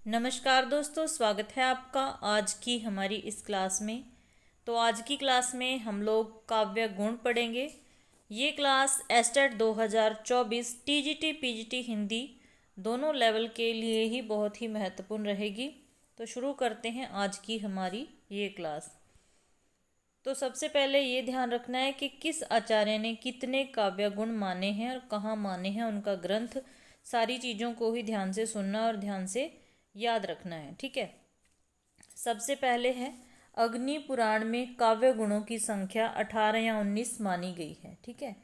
नमस्कार दोस्तों, स्वागत है आपका आज की हमारी इस क्लास में। तो आज की क्लास में हम लोग काव्य गुण पढ़ेंगे। ये class estate 2024 TGT PGT Hindi दोनों लेवल के लिए ही बहुत ही महत्वपूर्ण रहेगी। तो शुरू करते हैं आज की हमारी ये क्लास। तो सबसे पहले ये ध्यान रखना है कि किस आचार्य ने कितने काव्य गुण माने हैं और कहाँ माने हैं, उनका ग्रंथ, सारी चीज़ों को ही ध्यान से सुनना और ध्यान से याद रखना है। ठीक है, सबसे पहले है अग्नि पुराण में काव्य गुणों की संख्या 18 या 19 मानी गई है। ठीक है,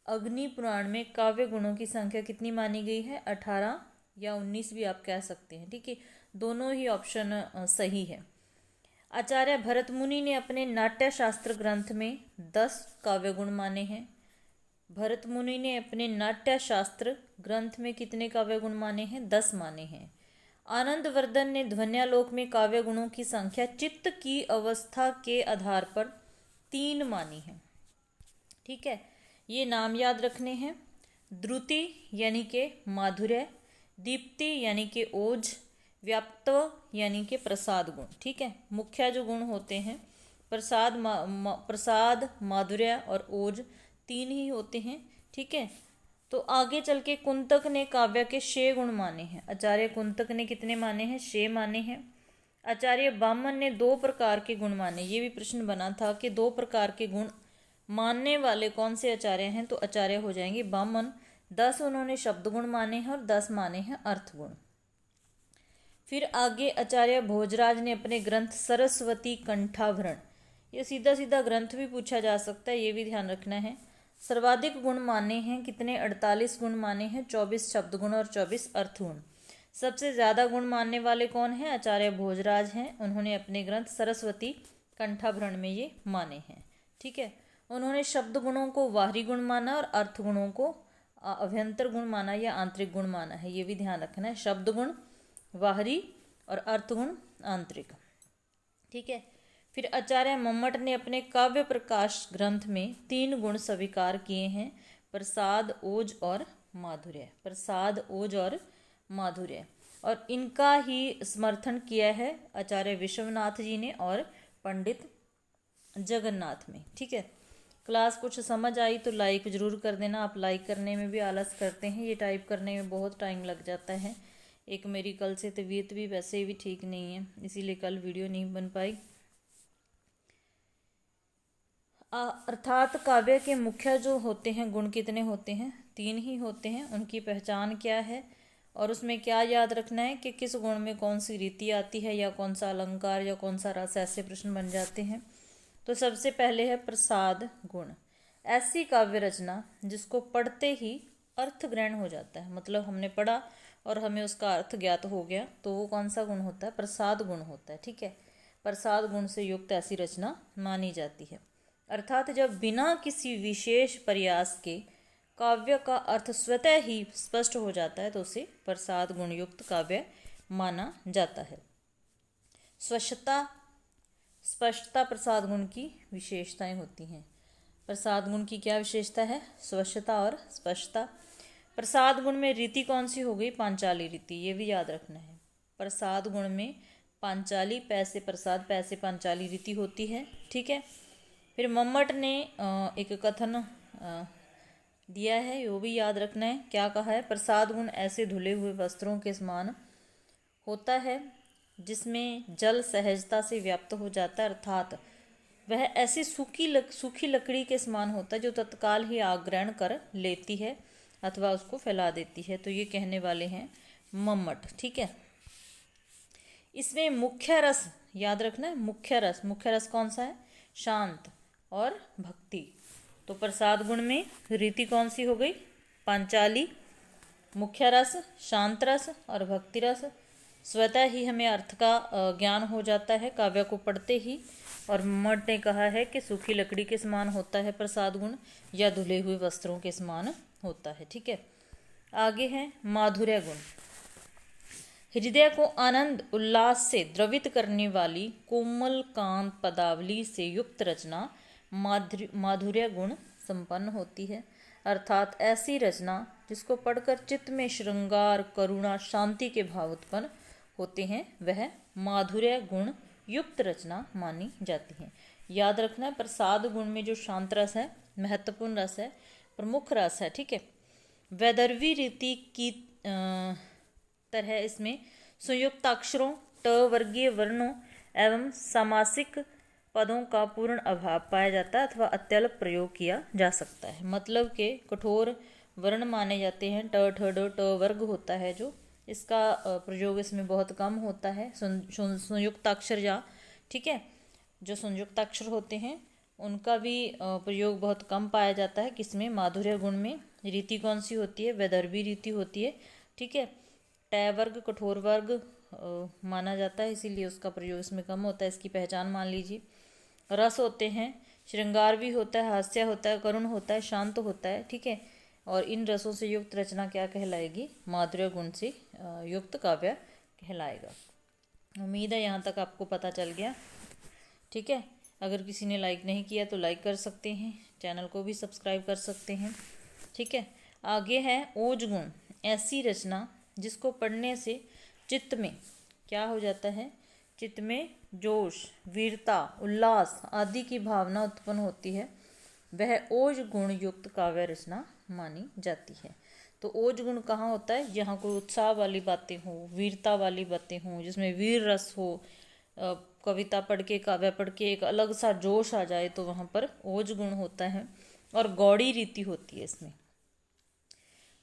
अग्नि पुराण में काव्य गुणों की संख्या कितनी मानी गई है? 18 या 19 भी आप कह सकते हैं। ठीक है, दोनों ही ऑप्शन सही है। आचार्य भरत मुनि ने अपने नाट्य शास्त्र ग्रंथ में 10 काव्य गुण माने हैं। भरत मुनि ने अपने नाट्य शास्त्र ग्रंथ में कितने काव्य गुण माने हैं? 10 माने हैं। आनंदवर्धन ने ध्वन्यालोक में काव्य गुणों की संख्या चित्त की अवस्था के आधार पर 3 मानी है। ठीक है, ये नाम याद रखने हैं। द्रुति यानी कि माधुर्य, दीप्ति यानी कि ओज, व्याप्तव यानी कि प्रसाद गुण। ठीक है, मुख्य जो गुण होते हैं प्रसाद, माधुर्य और ओज, 3 ही होते हैं। ठीक है, तो आगे चल के कुंतक ने काव्य के 6 गुण माने हैं। आचार्य कुंतक ने कितने माने हैं? 6 माने हैं। आचार्य वामन ने 2 प्रकार के गुण माने। ये भी प्रश्न बना था कि 2 प्रकार के गुण मानने वाले कौन से आचार्य हैं? तो आचार्य हो जाएंगे वामन। 10 उन्होंने शब्द गुण माने हैं और 10 माने हैं अर्थ गुण। फिर आगे आचार्य भोजराज ने अपने ग्रंथ सरस्वती कंठाभरण, ये सीधा सीधा ग्रंथ भी पूछा जा सकता है, ये भी ध्यान रखना है। सर्वाधिक गुण माने हैं कितने? 48 गुण माने हैं, 24 शब्द गुण और 24 अर्थ गुण। सबसे ज़्यादा गुण मानने वाले कौन हैं? आचार्य भोजराज हैं। उन्होंने अपने ग्रंथ सरस्वती कंठाभरण में ये माने हैं। ठीक है, उन्होंने शब्द गुणों को बाहरी गुण माना और अर्थ गुणों को अभ्यंतर गुण माना या आंतरिक गुण माना है, ये भी ध्यान रखना है। शब्द गुण बाहरी और अर्थ गुण आंतरिक। ठीक है, फिर आचार्य मम्मट ने अपने काव्य प्रकाश ग्रंथ में 3 गुण स्वीकार किए हैं, प्रसाद, ओज और माधुर्य। प्रसाद, ओज और माधुर्य, और इनका ही समर्थन किया है आचार्य विश्वनाथ जी ने और पंडित जगन्नाथ में। ठीक है, क्लास कुछ समझ आई तो लाइक ज़रूर कर देना। आप लाइक करने में भी आलस करते हैं, ये टाइप करने में बहुत टाइम लग जाता है। एक मेरी कल से तबीयत भी वैसे भी ठीक नहीं है, इसीलिए कल वीडियो नहीं बन पाई। अर्थात काव्य के मुख्य जो होते हैं गुण कितने होते हैं? 3 ही होते हैं। उनकी पहचान क्या है और उसमें क्या याद रखना है कि किस गुण में कौन सी रीति आती है या कौन सा अलंकार या कौन सा रस, ऐसे प्रश्न बन जाते हैं। तो सबसे पहले है प्रसाद गुण। ऐसी काव्य रचना जिसको पढ़ते ही अर्थ ग्रहण हो जाता है, मतलब हमने पढ़ा और हमें उसका अर्थ ज्ञात हो गया, तो वो कौन सा गुण होता है? प्रसाद गुण होता है। ठीक है, प्रसाद गुण से युक्त ऐसी रचना मानी जाती है। अर्थात जब बिना किसी विशेष प्रयास के काव्य का अर्थ स्वतः ही स्पष्ट हो जाता है तो उसे प्रसाद गुण युक्त काव्य माना जाता है। स्वच्छता, स्पष्टता प्रसाद गुण की विशेषताएं होती हैं। प्रसाद गुण की क्या विशेषता है? स्वच्छता और स्पष्टता। प्रसाद गुण में रीति कौन सी हो गई? पांचाली रीति, ये भी याद रखना है। प्रसाद गुण में पांचाली, पैसे प्रसाद, पैसे पांचाली रीति होती है। ठीक है, फिर मम्मट ने एक कथन दिया है, वो भी याद रखना है। क्या कहा है? प्रसाद गुण ऐसे धुले हुए वस्त्रों के समान होता है जिसमें जल सहजता से व्याप्त हो जाता है, अर्थात वह ऐसी सूखी लकड़ी के समान होता है जो तत्काल ही आग ग्रहण कर लेती है अथवा उसको फैला देती है। तो ये कहने वाले हैं मम्मट। ठीक है, इसमें मुख्य रस याद रखना है। मुख्य रस कौन सा है? शांत और भक्ति। तो प्रसाद गुण में रीति कौन सी हो गई? पांचाली, मुख्य रस, शांत रस और भक्ति रस। स्वतः ही हमें अर्थ का ज्ञान हो जाता है काव्य को पढ़ते ही। और मम्मट ने कहा है कि सूखी लकड़ी के समान होता है प्रसाद गुण, या धुले हुए वस्त्रों के समान होता है। ठीक है, आगे है माधुर्य गुण। हृदय को आनंद उल्लास से द्रवित करने वाली कोमल कांत पदावली से युक्त रचना माधुर्य गुण संपन्न होती है। अर्थात ऐसी रचना जिसको पढ़कर चित्त में श्रृंगार, करुणा, शांति के भाव उत्पन्न होते हैं वह माधुर्य गुण युक्त रचना मानी जाती है। याद रखना है, प्रसाद गुण में जो शांत रस है महत्वपूर्ण रस है, प्रमुख रस है, ठीक है। वैदर्भी रीति की तरह इसमें संयुक्ताक्षरों, ट वर्गीय वर्णों एवं समासिक पदों का पूर्ण अभाव पाया जाता है अथवा अत्यल्प प्रयोग किया जा सकता है। मतलब के कठोर वर्ण माने जाते हैं, ट ठ ड ट वर्ग होता है जो, इसका प्रयोग इसमें बहुत कम होता है। संयुक्ताक्षर या, ठीक है, जो संयुक्ताक्षर होते हैं उनका भी प्रयोग बहुत कम पाया जाता है। किसमें? माधुर्य गुण में। रीति कौन सी होती है? वैदर्भी रीति होती है, ठीक है। टै वर्ग कठोर वर्ग माना जाता है, इसीलिए उसका प्रयोग इसमें कम होता है। इसकी पहचान मान लीजिए। रस होते हैं, श्रृंगार भी होता है, हास्य होता है, करुण होता है, शांत होता है, ठीक है। और इन रसों से युक्त रचना क्या कहलाएगी? माधुर्य गुण से युक्त काव्य कहलाएगा। उम्मीद है यहाँ तक आपको पता चल गया, ठीक है। अगर किसी ने लाइक नहीं किया तो लाइक कर सकते हैं, चैनल को भी सब्सक्राइब कर सकते हैं, ठीक है। आगे है ओज गुण, ऐसी रचना जिसको पढ़ने से चित्त में क्या हो जाता है? चित्त में जोश, वीरता, उल्लास आदि की भावना उत्पन्न होती है, वह ओज गुण युक्त काव्य रचना मानी जाती है। तो ओज गुण कहाँ होता है? जहाँ कोई उत्साह वाली बातें हो, वीरता वाली बातें हों, जिसमें वीर रस हो, कविता पढ़ के, काव्य पढ़ के एक अलग सा जोश आ जाए, तो वहाँ पर ओज गुण होता है। और गौड़ी रीति होती है इसमें।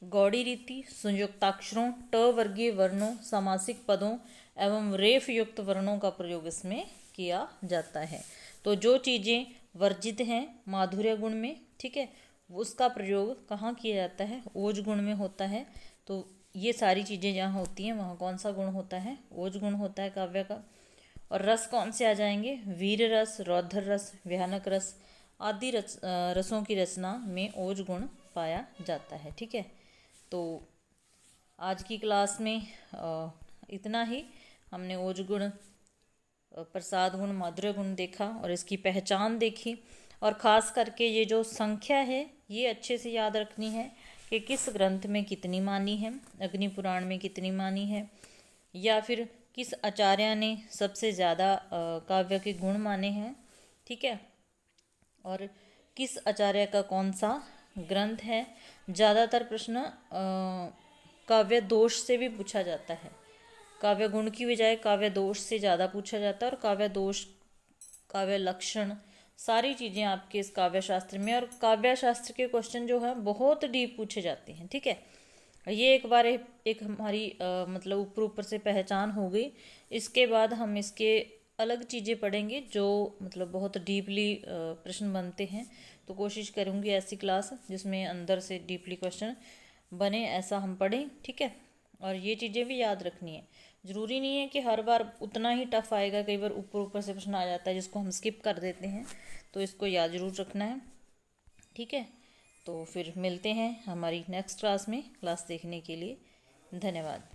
गौड़ी रीति संयुक्ताक्षरों, ट वर्गीय वर्णों, समासिक पदों एवं रेफ युक्त वर्णों का प्रयोग इसमें किया जाता है। तो जो चीज़ें वर्जित हैं माधुर्य गुण में, ठीक है, उसका प्रयोग कहाँ किया जाता है? ओज गुण में होता है। तो ये सारी चीज़ें जहाँ होती हैं वहाँ कौन सा गुण होता है? ओज गुण होता है काव्य का। और रस कौन से आ जाएंगे? वीर रस, रौद्र रस, भयानक रस आदि रसों की रचना में ओज गुण पाया जाता है, ठीक है। तो आज की क्लास में इतना ही। हमने ओज गुण, प्रसाद गुण, माधुर्य गुण देखा और इसकी पहचान देखी। और ख़ास करके ये जो संख्या है ये अच्छे से याद रखनी है कि किस ग्रंथ में कितनी मानी है, अग्नि पुराण में कितनी मानी है, या फिर किस आचार्य ने सबसे ज़्यादा काव्य के गुण माने हैं, ठीक है। और किस आचार्य का कौन सा ग्रंथ है। ज़्यादातर प्रश्न काव्य दोष से भी पूछा जाता है। काव्य गुण की बजाय काव्य दोष से ज़्यादा पूछा जाता है। और काव्य दोष, काव्य लक्षण, सारी चीज़ें आपके इस काव्य शास्त्र में, और काव्य शास्त्र के क्वेश्चन जो है बहुत डीप पूछे जाते हैं, ठीक है। ये एक बार एक हमारी मतलब ऊपर ऊपर से पहचान हो गई। इसके बाद हम इसके अलग चीज़ें पढ़ेंगे जो मतलब बहुत डीपली प्रश्न बनते हैं। तो कोशिश करूँगी ऐसी क्लास जिसमें अंदर से डीपली क्वेश्चन बने, ऐसा हम पढ़ें, ठीक है। और ये चीज़ें भी याद रखनी है। ज़रूरी नहीं है कि हर बार उतना ही टफ आएगा, कई बार ऊपर ऊपर से प्रश्न आ जाता है जिसको हम स्किप कर देते हैं, तो इसको याद ज़रूर रखना है, ठीक है। तो फिर मिलते हैं हमारी नेक्स्ट क्लास में। क्लास देखने के लिए धन्यवाद।